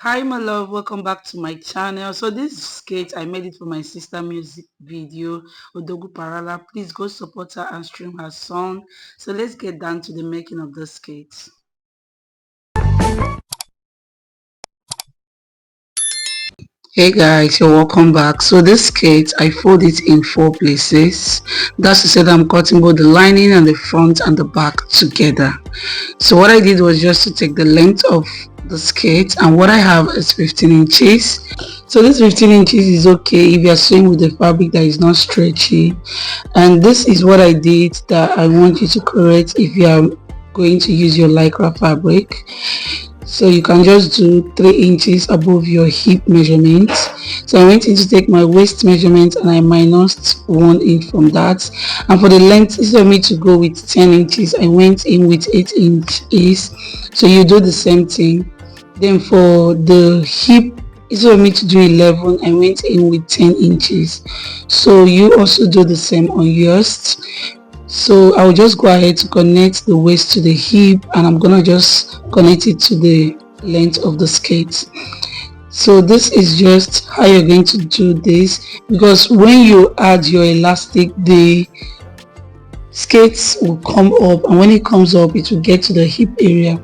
Hi my love, welcome back to my channel. So this skate I made it for my sister music video Odogu Parala. Please go support her and stream her song. So let's get down to the making of the skate. Hey guys, you're welcome back. So this skate I fold it in 4 places. That's to say that I'm cutting both the lining and the front and the back together. So what I did was just to take the length of the skate, and what I have is 15 inches. So this 15 inches is okay if you're sewing with a fabric that is not stretchy, and this is what I did that I want you to correct if you are going to use your lycra fabric. So you can just do 3 inches above your hip measurement. So I went in to take my waist measurement and I minused 1 inch from that, and for the length, instead of me to go with 10 inches, I went in with 8 inches. So you do the same thing. Then for the hip, instead of me to do 11, I went in with 10 inches. So you also do the same on yours. So I'll just go ahead to connect the waist to the hip, and I'm gonna just connect it to the length of the skate. So this is just how you're going to do this, because when you add your elastic, the skates will come up, and when it comes up it will get to the hip area.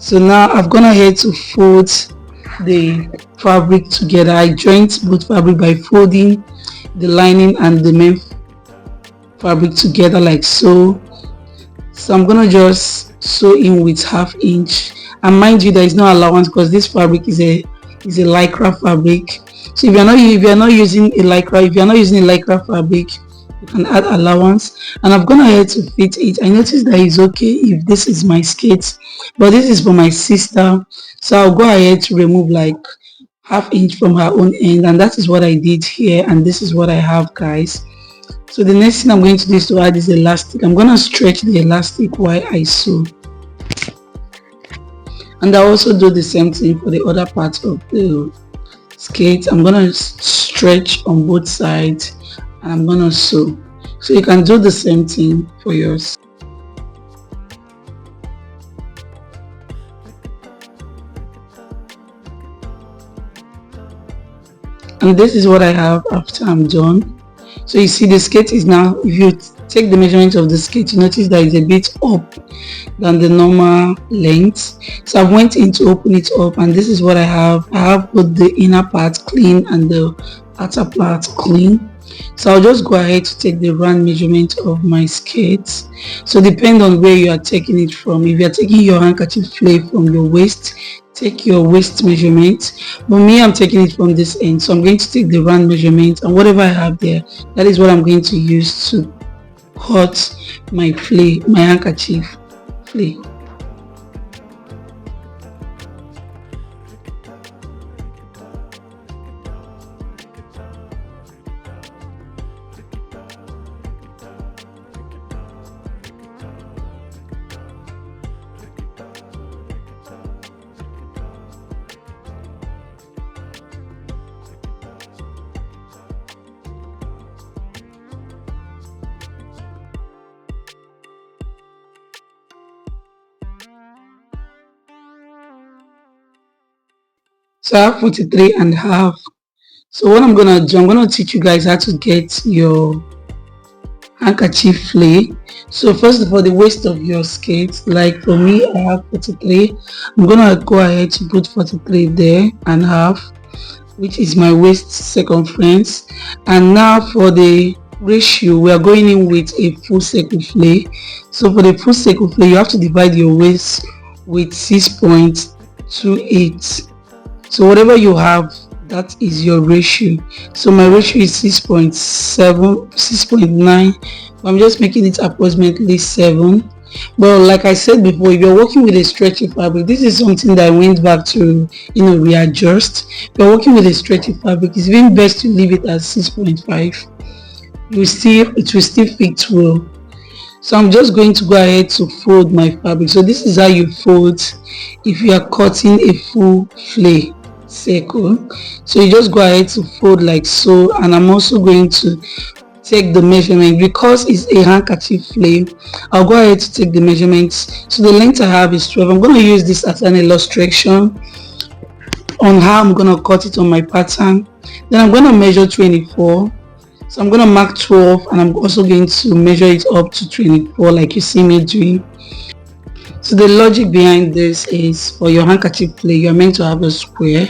So now I've gone ahead to fold the fabric together. I joined both fabric by folding the lining and the main fabric together like so. So I'm gonna just sew in with 1/2 inch, and mind you, there is no allowance because this fabric is a lycra fabric. So if you're not using a lycra fabric, you can add allowance. And I've gone ahead to fit it. I noticed that it's okay if this is my skate, but this is for my sister, so I'll go ahead to remove like 1/2 inch from her own end, and that is what I did here, and this is what I have, guys. So the next thing I'm going to do is to add this elastic. I'm going to stretch the elastic while I sew, and I also do the same thing for the other part of the skate. I'm going to stretch on both sides and I'm going to sew. So you can do the same thing for yours. And this is what I have after I'm done. So you see the skate is now, if you take the measurement of the skate, you notice that it's a bit up than the normal length. So I went in to open it up, and this is what I have. I have both the inner part clean and the outer part clean. So I'll just go ahead to take the round measurement of my skate. So depend on where you are taking it from. If you are taking your handkerchief flay from your waist, take your waist measurement, but me, I'm taking it from this end, so I'm going to take the round measurement, and whatever I have there, that is what I'm going to use to cut my handkerchief flay. So I have 43 and a half. So what I'm gonna do, I'm gonna teach you guys how to get your handkerchief flay. So first of all, the waist of your skate, like for me, I have 43. I'm gonna go ahead to put 43 there and half, which is my waist circumference. And now for the ratio, we are going in with a full circle flay. So for the full circle flay, you have to divide your waist with 6.28. So whatever you have, that is your ratio. So my ratio is 6.7, 6.9. I'm just making it approximately 7. But like I said before, if you're working with a stretchy fabric, this is something that I went back to readjust. If you're working with a stretchy fabric, it's even best to leave it at 6.5. It will still fit well. So I'm just going to go ahead to fold my fabric. So this is how you fold if you are cutting a full flay circle. So you just go ahead to fold like so, and I'm also going to take the measurement because it's a handkerchief flay. I'll go ahead to take the measurements. So the length I have is 12. I'm going to use this as an illustration. on how I'm gonna cut it on my pattern. Then I'm gonna measure 24. So I'm gonna mark 12 and I'm also going to measure it up to 24 like you see me doing. So the logic behind this is for your handkerchief play, you're meant to have a square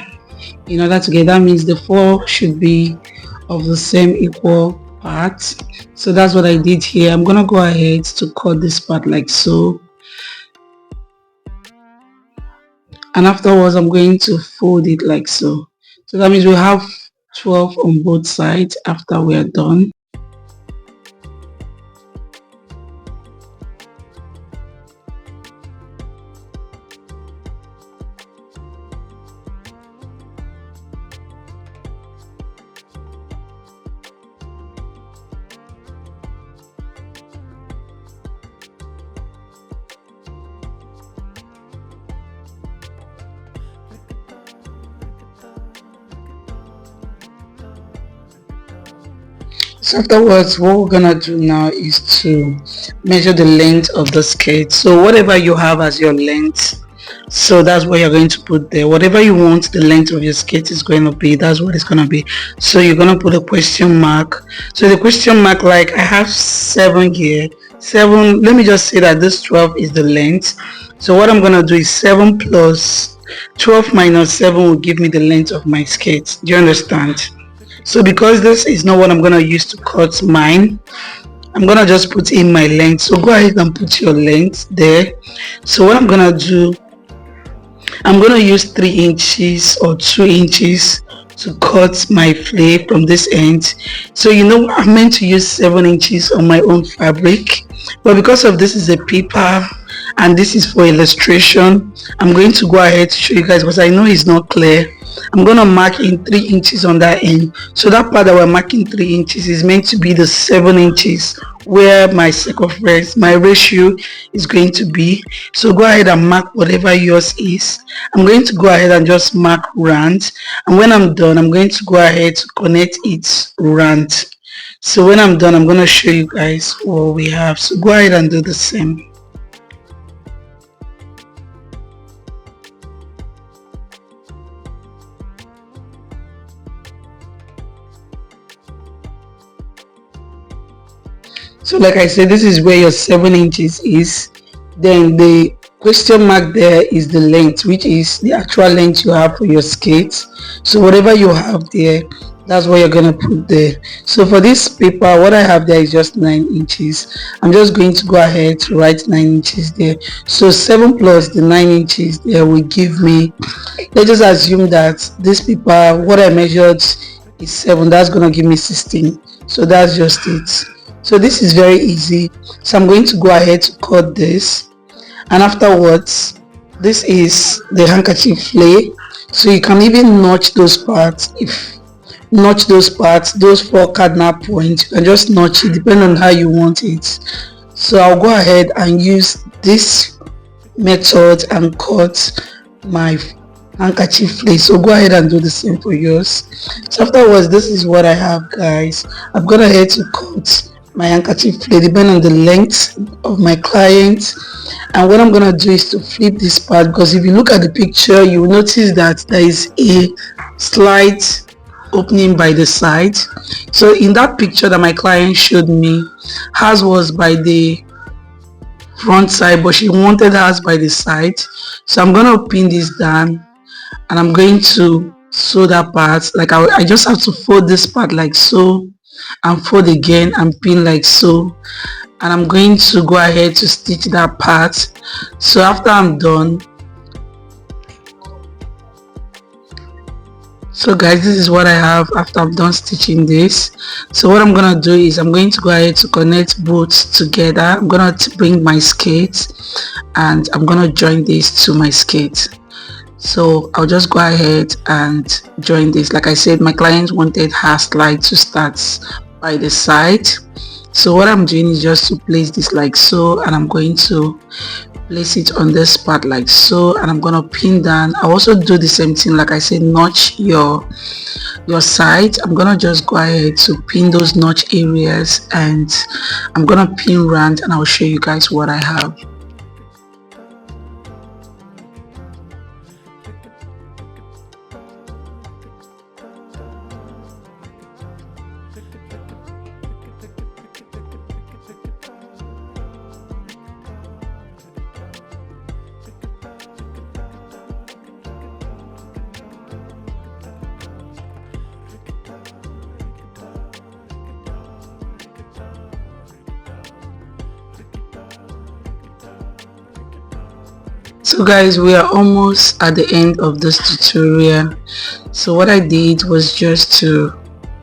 in order to get, that means the four should be of the same equal parts. So that's what I did here. I'm gonna go ahead to cut this part like so, and afterwards I'm going to fold it like so. So that means we have 12 on both sides after we are done. So afterwards, what we're gonna do now is to measure the length of the skirt. So whatever you have as your length, so that's what you're going to put there. Whatever you want the length of your skirt is going to be, that's what it's going to be. So you're going to put a question mark. So the question mark, like I have 7 here, 7, let me just say that this 12 is the length. So what I'm going to do is 7 plus 12 minus 7 will give me the length of my skirt. Do you understand? So because this is not what I'm going to use to cut mine, I'm going to just put in my length. So go ahead and put your length there. So what I'm going to do, I'm going to use 3 inches or 2 inches to cut my flay from this end. So you know I'm meant to use 7 inches on my own fabric, but because of this is a paper and this is for illustration, I'm going to go ahead to show you guys because I know it's not clear. I'm going to mark in 3 inches on that end. So that part that we're marking 3 inches is meant to be the 7 inches where my circumference, my ratio is going to be. So go ahead and mark whatever yours is. I'm going to go ahead and just mark round, and when I'm done I'm going to go ahead to connect it round. So when I'm done I'm going to show you guys what we have. So go ahead and do the same. So like I said, this is where your 7 inches is. Then the question mark there is the length, which is the actual length you have for your skirt. So whatever you have there, that's what you're gonna put there. So for this paper, what I have there is just 9 inches. I'm just going to go ahead to write 9 inches there. So 7 plus the 9 inches there will give me, let's just assume that this paper, what I measured is 7, that's gonna give me 16. So that's just it. So this is very easy. So I'm going to go ahead to cut this, and afterwards this is the handkerchief flay. So you can even notch those parts. If notch those parts, those 4 cardinal points, you can just notch it depending on how you want it. So I'll go ahead and use this method and cut my handkerchief flay. So go ahead and do the same for yours. So afterwards, this is what I have, guys. I've gone ahead to cut my handkerchief flay depending on the length of my client, and what I'm gonna do is to flip this part, because if you look at the picture you will notice that there is a slight opening by the side. So in that picture that my client showed me, hers was by the front side, but she wanted hers by the side. So I'm gonna pin this down and I'm going to sew that part. Like I just have to fold this part like so, and fold again and pin like so, and I'm going to go ahead to stitch that part. So after I'm done, so guys, this is what I have after I'm done stitching this. So what I'm gonna do is I'm going to go ahead to connect both together. I'm gonna bring my skirt and I'm gonna join this to my skirt. So I'll just go ahead and join this. Like I said, my client wanted her slide to start by the side. So what I'm doing is just to place this like so, and I'm going to place it on this part like so, and I'm gonna pin down. I also do the same thing, like I said, notch your side. I'm gonna just go ahead to pin those notch areas, and I'm gonna pin round, and I'll show you guys what I have. So guys, we are almost at the end of this tutorial. So what I did was just to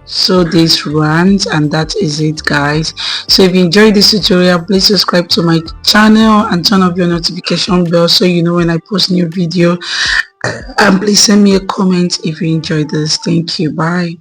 sew these rands, and that is it guys. So if you enjoyed this tutorial, please subscribe to my channel and turn off your notification bell so you know when I post new video, and please send me a comment if you enjoyed this. Thank you. Bye.